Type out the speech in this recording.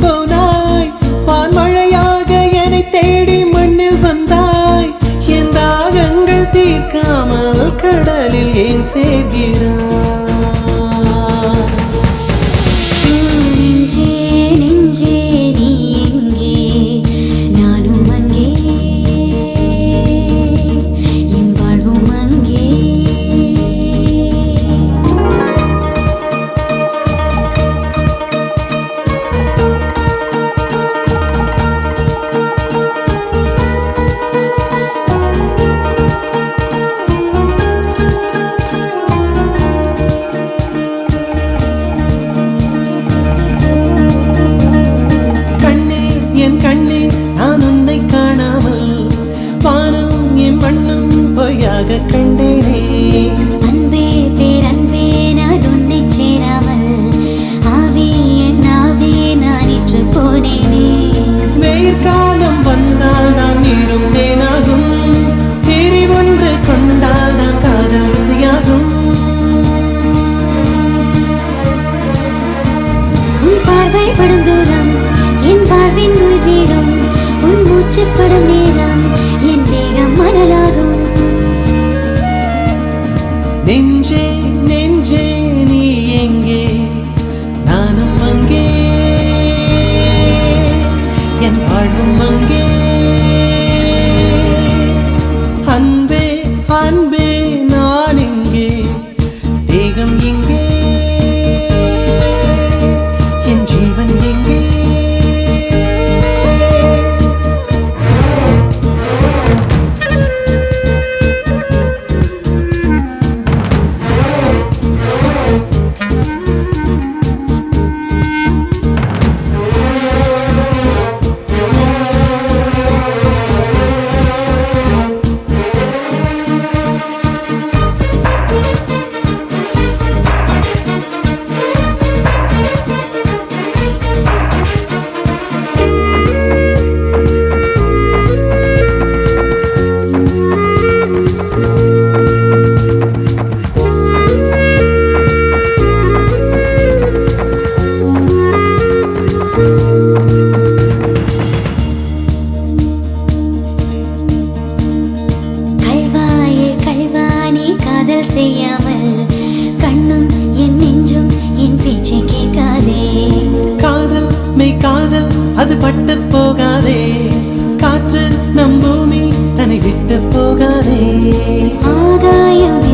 போனாய் வான்மழையாக என்னை தேடி மண்ணில் வந்தாய் என் தாகங்கள் தீர்க்காமல் கடலில் ஏன் சேர்கிறாய் கண்டேனே அன்பே பேரன்பே நான் உன்னை சேராமல் ஆவே என் ஆவே நான் இன்று போனேனே வெயிற்காலம் வந்தால் நான் இருந்தேனாகும் தேறி ஒன்று கொண்டால் நான் காதல் ருசியாகும் உன் பார்வை படும் தூரம் என் வாழ்வின் உயிர் வீடும் உன் மூச்சு படும் நேரம் என் தேகம் மணலாகும் நெஞ்சே நெஞ்சே நீ எங்கே நானும் அங்கே என் வாழும் அங்கே அன்பே அன்பே நான் இங்கே தேகம் எங்கே என் ஜீவன் எங்கே செய்யாமல் கண்ணும் என் நெஞ்சும் என் பேச்சை கேட்காதே காதல் மெய் காதல் அது பட்டு போகாதே காற்று நம் பூமி தன்னை விட்டு போகாதே ஆகாயம்